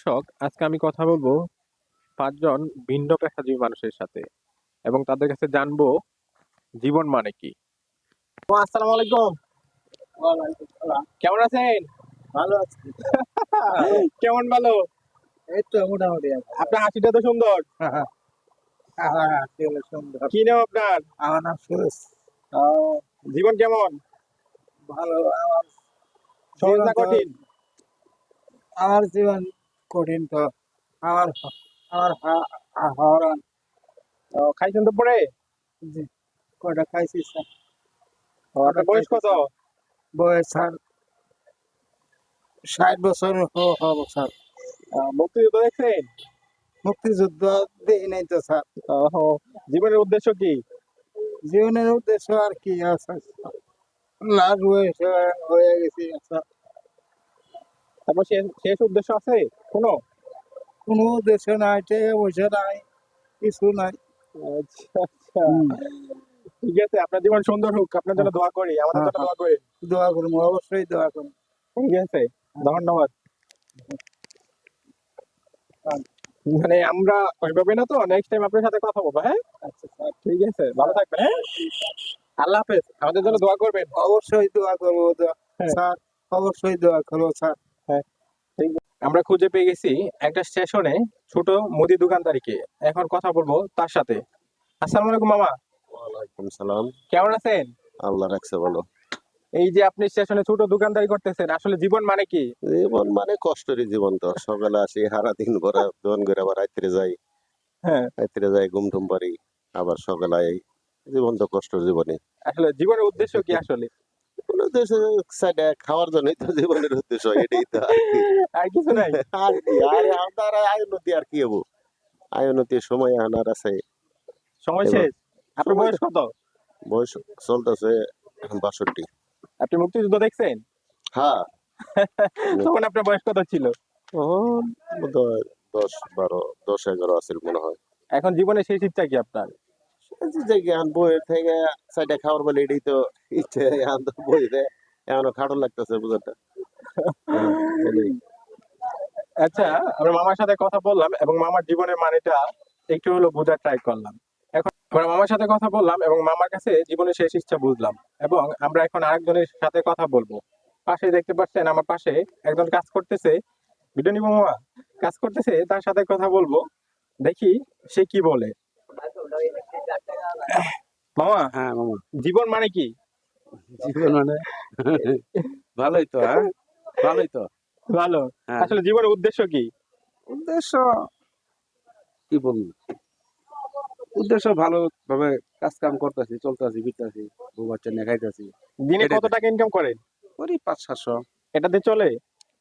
দর্শক, আজকে আমি কথা বলবো ৫ জন ভিন্ন পেশাজীবী মানুষের সাথে এবং তাদের কাছে জানবো জীবন মানে কি। আসসালামু আলাইকুম। ওয়ালাইকুম সালাম। কেমন আছেন? ভালো আছি। কেমন ভালো? এই তো মোটামুটি আছে। আপনার হাসিটা তো সুন্দর। আমার হাসি হলো সুন্দর। কি নাম আপনার? আমার নাম সুরেশ। জীবন কেমন? ভালো। আমার সহজ জীবন না তো কঠিন? আমার জীবন কঠিন তো। আমার আমার হরণ খাইছেন তো পরে? জি, কয়টা খাইছি স্যার। আপনার বয়স কত? বয়স স্যার 60 বছর হবো স্যার। মুক্তিযুদ্ধ দেখছেন? মুক্তিযুদ্ধ দেখি নাই তো স্যার। ওহো, জীবনের উদ্দেশ্য কি? জীবনের উদ্দেশ্য আর কি আছে? লাশ বয়স হয়ে গেছি স্যার। তারপর শেষ শেষ উদ্দেশ্য আছে কোনো? কোনো উদ্দেশ্য নাই, টাকা পয়সা নাই, কিছু নাই। আচ্ছা আচ্ছা, হুম। ঠিক আছে। আপনার জীবন সুন্দর হোক, আপনার জন্য দোয়া করি, আমাদের হ্যাঁ জন্য হ্যাঁ, দোয়া করি। দোয়া করবো, অবশ্যই দোয়া করবো। ঠিক আছে, ধন্যবাদ। হ্যাঁ, মানে আমরা ওইভাবে না, তো নেক্সট টাইম আপনার সাথে কথা বলবো। হ্যাঁ, আচ্ছা স্যার। ঠিক আছে, ভালো থাকবেন। হ্যাঁ, আল্লাহ হাফেজ। আমাদের জন্য দোয়া করবেন। অবশ্যই দোয়া করবো হ্যাঁ স্যার, অবশ্যই দোয়া করবো স্যার। হ্যাঁ, ঠিক আছে। আমরা খুঁজে পেয়ে গেছি একটা স্টেশনে ছোট মুদি দোকানদারিকে। এখন কথা বলবো তার সাথে। আসসালামু আলাইকুম মামা, ওয়ালাইকুম সালাম। কেমন আছেন? আল্লাহ রাখছে ভালো। এই যে আপনি স্টেশনে ছোট দোকানদারি করতেছেন, আসলে জীবন মানে কি? জীবন মানে কষ্টেরই জীবন তো। সকালে আসি, সারা দিন ভরা দোকান করে, আবার হ্যাঁ, রাত্রে যাই ঘুম টুম পারি, আবার সকালে আই। জীবন তো কষ্টের জীবনই। আসলে জীবনের উদ্দেশ্য কি আসলে? কোনো উদ্দেশ্য সাইডে খাওয়ার জন্যই তো জীবনের উদ্দেশ্য, এটাই তো আর কি। আর কিছু নাই? আর কি, আর আপনার আয় উন্নতি আর কি হবো? আয় উন্নতির সময় আনার আছে। সময় এবার শেষ। আপনার সময় বয়স কত? বয়স চলতেছে 62। আপনি মুক্তিযুদ্ধ দেখছেন? হ্যাঁ। তখন আপনার বয়স কত ছিল? তখন বোধহয় 10, 12, 10, 11 আছিল মনে হয়। এখন জীবনের শেষ ইচ্ছা কি আপনার? যে জ্ঞান বইয়ের থেকে সাইডে খাওয়ার বলে এটাই তো ইচ্ছে। এখন তো বই দে, এখনো খাটো লাগতেছে বুঝাটা। এটাই। আচ্ছা, আমরা মামার সাথে কথা বললাম এবং মামার জীবনের মানেটা একটু হলো বোঝার ট্রাই করলাম। এখন আমরা মামার সাথে কথা বললাম এবং মামার কাছে জীবনের শেষ ইচ্ছা বুঝলাম। এবং আমরা এখন আরেকজনের সাথে কথা বলবো। পাশে দেখতে পাচ্ছেন, আমার পাশে একজন কাজ করতেছে। ভিডিও নিবো মামা? কাজ করতেছে, তার সাথে কথা বলবো। দেখি সে কি বলে। মামা, হ্যাঁ মামা, জীবন মানে কি? জীবন মানে ভালোই তো, হ্যাঁ ভালোই তো। ভালো। হ্যাঁ, আসলে জীবনের উদ্দেশ্য কি? উদ্দেশ্য কি বলবো, উদ্দেশ্য ভালো ভাবে কাজ কাম করতেছি, চলতেছি, ফিরতেছি, বউ বাচ্চা নিয়ে খাইতেছি। দিনে এটাই কত তো, টাকা ইনকাম করেন? করি 500-700। এটাতে চলে?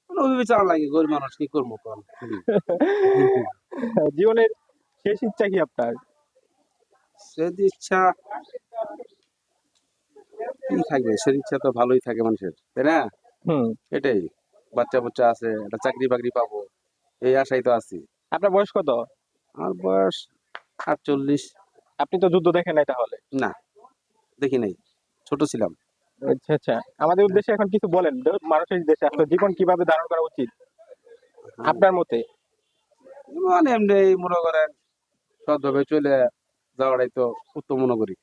কোনো বিবেচনা লাগে, গরিব মানুষ কি করবো কল। জীবনের শেষ ইচ্ছা কি আপনার? সেদি ইচ্ছা কি থাকবে, সে ইচ্ছা তো ভালোই থাকে মানুষের, তাই না? হুম। এটাই, বাচ্চা বাচ্চা আছে, একটা চাকরি বাকরি পাবো, এই আশাই তো আছি। আপনার বয়স কত? আমার বয়স 48। আপনি তো যুদ্ধ দেখেন নাই তাহলে? না, দেখি নাই, ছোট ছিলাম। আচ্ছা আচ্ছা, আমাদের উদ্দেশ্যে এখন কিছু বলেন। মানুষের দেশে আসলে জীবন কিভাবে ধারণ করা উচিত আপনার মতে? মানে এমনি মনে করেন সৎভাবে চলে যাওয়াটাই তো উত্তম মনে করি।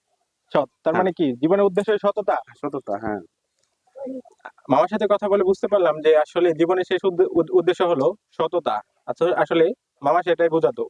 সৎ তার হ্যাঁ, মানে কি? জীবনের উদ্দেশ্য সততা? সততা, হ্যাঁ। মামার সাথে কথা বলে বুঝতে পারলাম যে আসলে জীবনের শেষ উদ্দেশ্য হলো সততা। আচ্ছা, আসলে মামা সেটাই বোঝাতো।